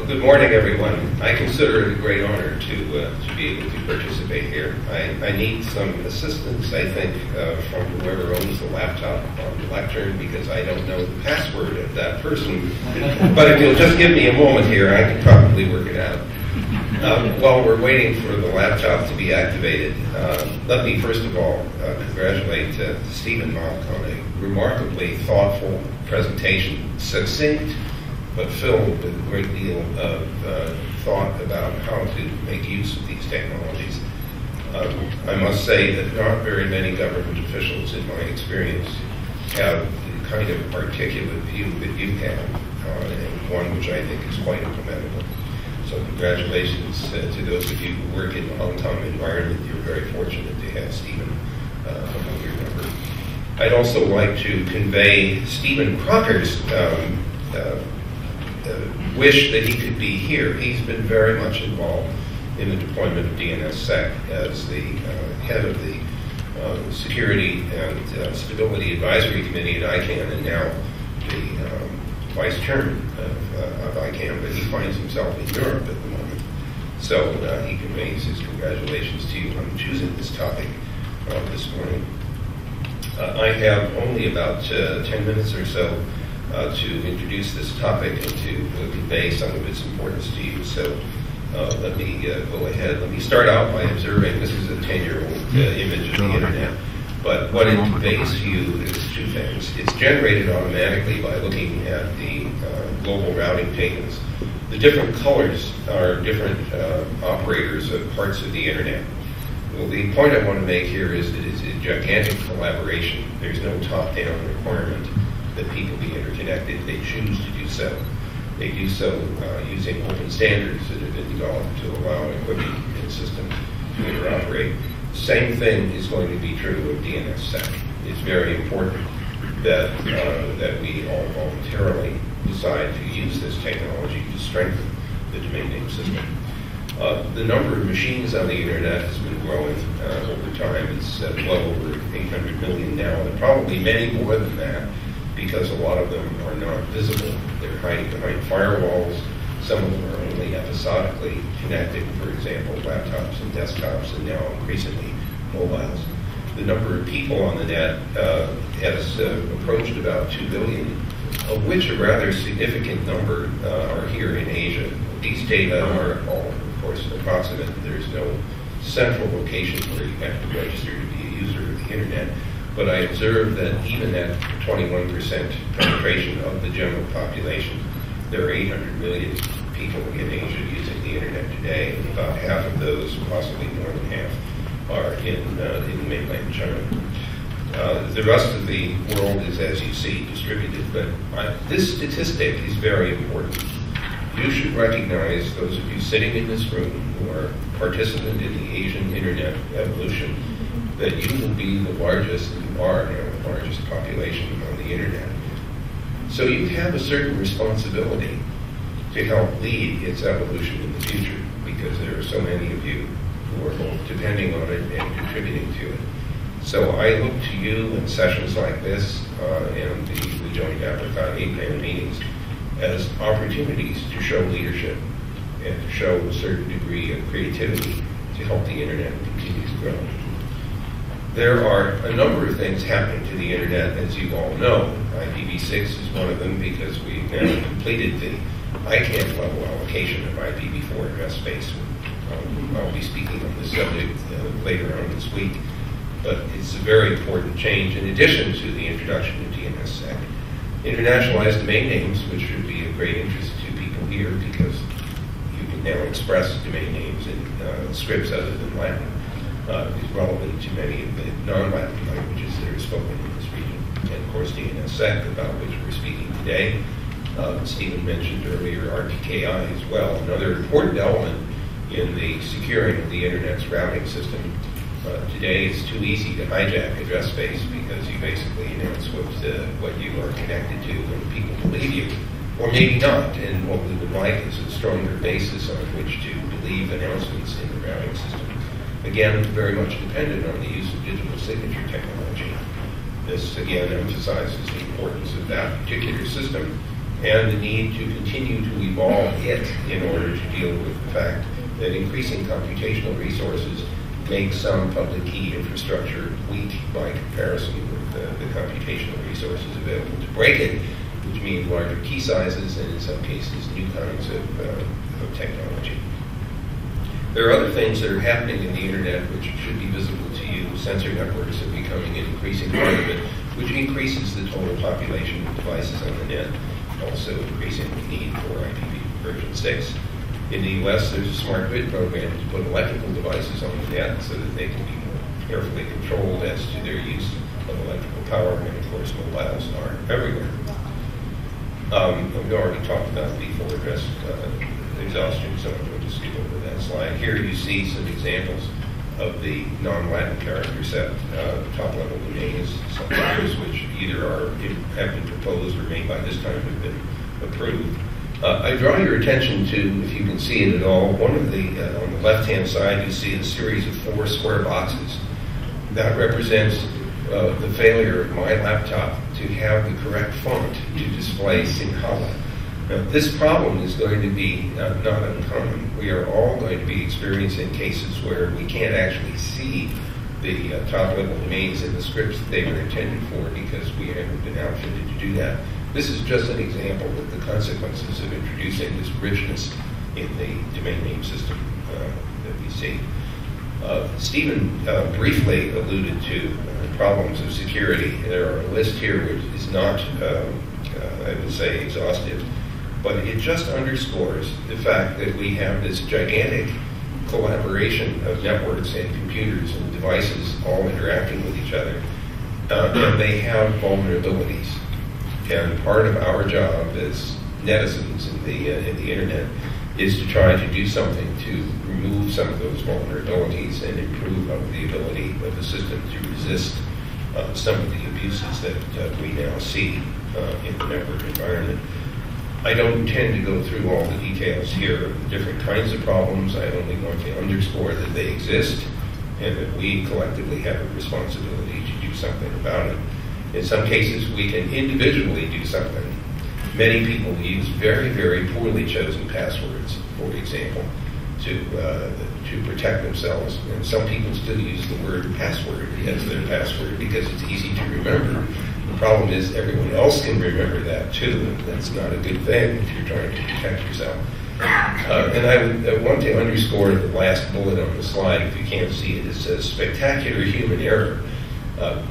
Good morning, everyone. I consider it a great honor to be able to participate here. I need some assistance, I think, from whoever owns the laptop on the lectern, because I don't know the password of that person. But if you'll just give me a moment here, I can probably work it out. While we're waiting for the laptop to be activated, let me first of all congratulate Stephen Mock on a remarkably thoughtful presentation, succinct, but filled with a great deal of thought about how to make use of these technologies. I must say that not very many government officials, in my experience, have the kind of articulate view that you have, and one which I think is quite implementable. So congratulations to those of you who work in the Hong Kong environment. You're very fortunate to have Stephen among your number. I'd also like to convey Stephen Crocker's wish that he could be here. He's been very much involved in the deployment of DNSSEC as the head of the Security and Stability Advisory Committee at ICANN, and now the vice chairman of ICANN, but he finds himself in Europe at the moment. So he conveys his congratulations to you on choosing this topic this morning. I have only about 10 minutes or so to introduce this topic and to convey some of its importance to you. So let me go ahead. Let me start out by observing this is a 10-year-old image of the internet. But what it conveys to you is two things. It's generated automatically by looking at the global routing tables. The different colors are different operators of parts of the internet. Well, the point I want to make here is that it's a gigantic collaboration. There's no top-down requirement that people be interconnected. They choose to do so. They do so using open standards that have been developed to allow equipment and systems to interoperate. Same thing is going to be true of DNSSEC. It's very important that that we all voluntarily decide to use this technology to strengthen the domain name system. The number of machines on the internet has been growing over time. It's well over 800 million now, and probably many more than that, because a lot of them are not visible. They're hiding behind firewalls. Some of them are only episodically connected, for example, laptops and desktops, and now increasingly mobiles. The number of people on the net has approached about 2 billion, of which a rather significant number are here in Asia. These data are all, of course, approximate. There's no central location where you have to register to be a user of the internet. But I observed that even at 21% penetration of the general population, there are 800 million people in Asia using the internet today, and about half of those, possibly more than half, are in mainland China. The rest of the world is, as you see, distributed, but this statistic is very important. You should recognize, those of you sitting in this room who are participant in the Asian internet evolution, that you will be the largest, you are now the largest population on the internet. So you have a certain responsibility to help lead its evolution in the future, because there are so many of you who are both depending on it and contributing to it. So I look to you in sessions like this and the joint APRICOT-APAN meetings as opportunities to show leadership and to show a certain degree of creativity to help the internet continue to grow. There are a number of things happening to the internet, as you all know. IPv6 is one of them, because we've now completed the ICANN level allocation of IPv4 address space. I'll be speaking on this subject later on this week, but it's a very important change in addition to the introduction of DNSSEC. Internationalized domain names, which should be of great interest to people here, because you can now express domain names in scripts other than Latin, is relevant to many of the non-Latin languages that are spoken in this region. And of course, DNSSEC, about which we're speaking today. Stephen mentioned earlier RTKI as well. Another important element in the securing of the internet's routing system. Today it's too easy to hijack address space, because you basically announce what you are connected to, and people believe you, or maybe not. And what we would like is a stronger basis on which to believe announcements in the routing system. Again, very much dependent on the use of digital signature technology. This again emphasizes the importance of that particular system and the need to continue to evolve it in order to deal with the fact that increasing computational resources make some public key infrastructure weak by comparison with the computational resources available to break it, which means larger key sizes and in some cases new kinds of technology. There are other things that are happening in the internet which should be visible to you. Sensor networks are becoming an increasing part of it, which increases the total population of devices on the net, also increasing the need for IPv version 6. In the US, there's a smart grid program to put electrical devices on the net so that they can be more carefully controlled as to their use of electrical power, and of course mobiles are everywhere. We've already talked about V4 address exhaustion, so I'm going to skip over that slide. Here you see some examples of the non-Latin character set, top-level domains, some others which either have been proposed or may by this time have been approved. I draw your attention to, if you can see it at all, one of the, on the left-hand side, you see a series of 4 square boxes. That represents the failure of my laptop to have the correct font to display Sinhala. Now, this problem is going to be not uncommon. We are all going to be experiencing cases where we can't actually see the top-level domains in the scripts that they were intended for because we haven't been outfitted to do that. This is just an example of the consequences of introducing this richness in the domain name system that we see. Stephen briefly alluded to problems of security. There are a list here which is not, I would say, exhaustive, but it just underscores the fact that we have this gigantic collaboration of networks and computers and devices all interacting with each other, and they have vulnerabilities. And part of our job as netizens in the internet is to try to do something to remove some of those vulnerabilities and improve the ability of the system to resist some of the abuses that we now see in the network environment. I don't intend to go through all the details here of the different kinds of problems. I only want to underscore that they exist and that we collectively have a responsibility to do something about it. In some cases, we can individually do something. Many people use very, very poorly chosen passwords, for example, to protect themselves. And some people still use the word password as their password because it's easy to remember. The problem is everyone else can remember that too, and that's not a good thing if you're trying to protect yourself. And I want to underscore the last bullet on the slide. If you can't see it, it says spectacular human error.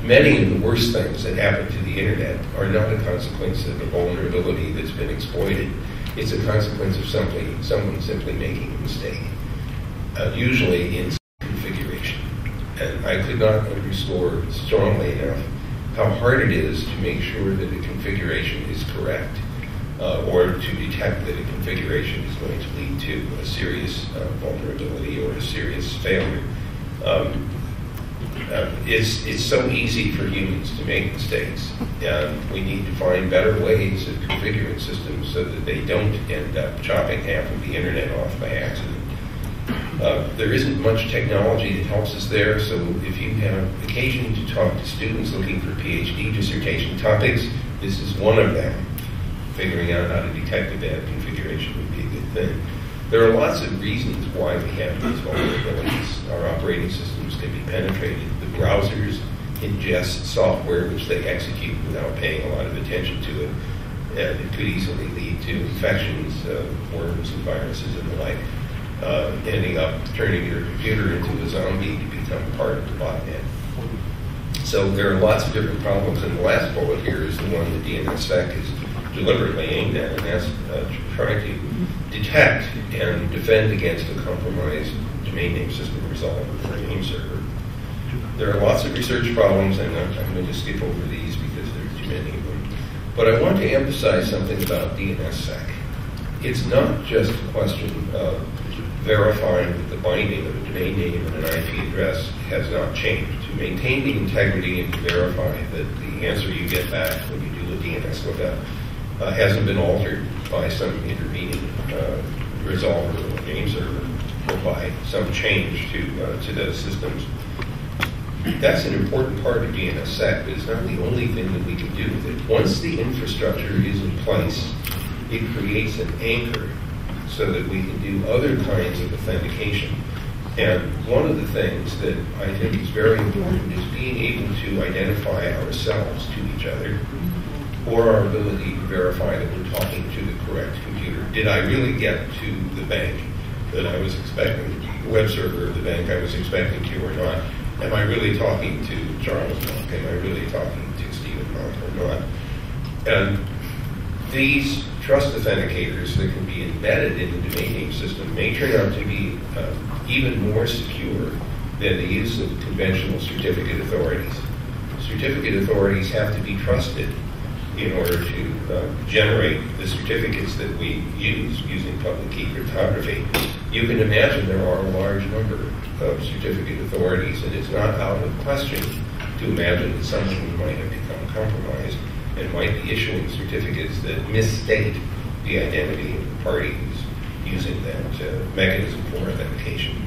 Many of the worst things that happen to the internet are not a consequence of a vulnerability that's been exploited. It's a consequence of someone simply making a mistake, usually in configuration. And I could not underscore strongly enough how hard it is to make sure that a configuration is correct, or to detect that a configuration is going to lead to a serious vulnerability or a serious failure. It's so easy for humans to make mistakes, and we need to find better ways of configuring systems so that they don't end up chopping half of the internet off by accident. There isn't much technology that helps us there, so if you have occasion to talk to students looking for PhD dissertation topics, this is one of them. Figuring out how to detect a bad configuration would be a good thing. There are lots of reasons why we have these vulnerabilities. Our operating systems can be penetrated. The browsers ingest software which they execute without paying a lot of attention to it. And it could easily lead to infections, worms and viruses and the like, ending up turning your computer into a zombie to become part of the botnet. So there are lots of different problems, and the last bullet here is the one that DNSSEC is deliberately aimed at, and that's trying to detect and defend against a compromised domain name system resolver for a name server. There are lots of research problems, and I'm going to skip over these because there are too many of them. But I want to emphasize something about DNSSEC. It's not just a question of verifying that the binding of a domain name and an IP address has not changed. To maintain the integrity and to verify that the answer you get back when you do a DNS lookup hasn't been altered by some intervening resolver or name server or by some change to those systems. That's an important part of DNSSEC, but it's not the only thing that we can do with it. Once the infrastructure is in place, it creates an anchor so that we can do other kinds of authentication. And one of the things that I think is very important is being able to identify ourselves to each other, or our ability to verify that we're talking to the correct computer. Did I really get to the bank that I was expecting, the web server of the bank I was expecting to or not? Am I really talking to Charles Monk? Am I really talking to Stephen Monk or not? And these trust authenticators that can be embedded in the domain name system may turn out to be even more secure than the use of conventional certificate authorities. Certificate authorities have to be trusted in order to generate the certificates that we use using public key cryptography. You can imagine there are a large number of certificate authorities, and it's not out of question to imagine that someone might have become compromised and might be issuing certificates that misstate the identity of the party who's using that mechanism for authentication.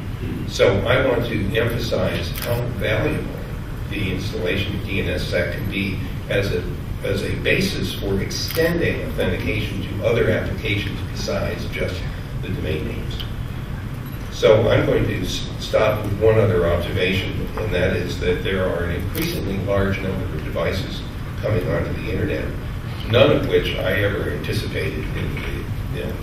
So I want to emphasize how valuable the installation of DNSSEC can be as a basis for extending authentication to other applications besides just the domain names. So I'm going to stop with one other observation, and that is that there are an increasingly large number of devices coming onto the internet, none of which I ever anticipated in the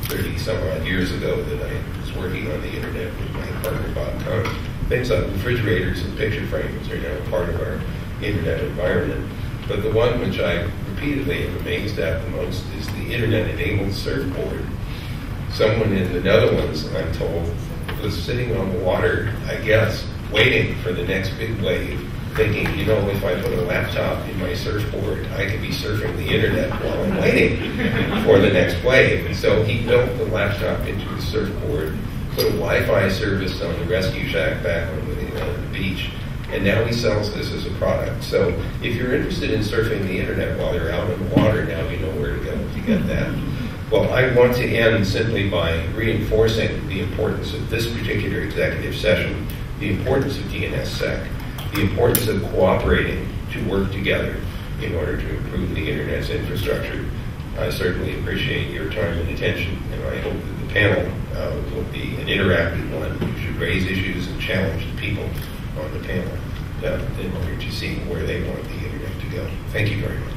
30 some odd years ago that I was working on the internet with my partner Bob Cohn. Things like refrigerators and picture frames are now part of our internet environment. But the one which I repeatedly am amazed at the most is the internet-enabled surfboard. Someone in the Netherlands, I'm told, was sitting on the water, I guess, waiting for the next big wave, thinking, you know, if I put a laptop in my surfboard, I could be surfing the internet while I'm waiting for the next wave. And so he built the laptop into the surfboard, put a Wi-Fi service on the rescue shack back on the beach, and now he sells this as a product. So if you're interested in surfing the internet while you're out in the water, now you know where to go to get that. Well, I want to end simply by reinforcing the importance of this particular executive session, the importance of DNSSEC, the importance of cooperating to work together in order to improve the Internet's infrastructure. I certainly appreciate your time and attention, and I hope that the panel will be an interactive one. You should raise issues and challenge the people on the panel in order to see where they want the Internet to go. Thank you very much.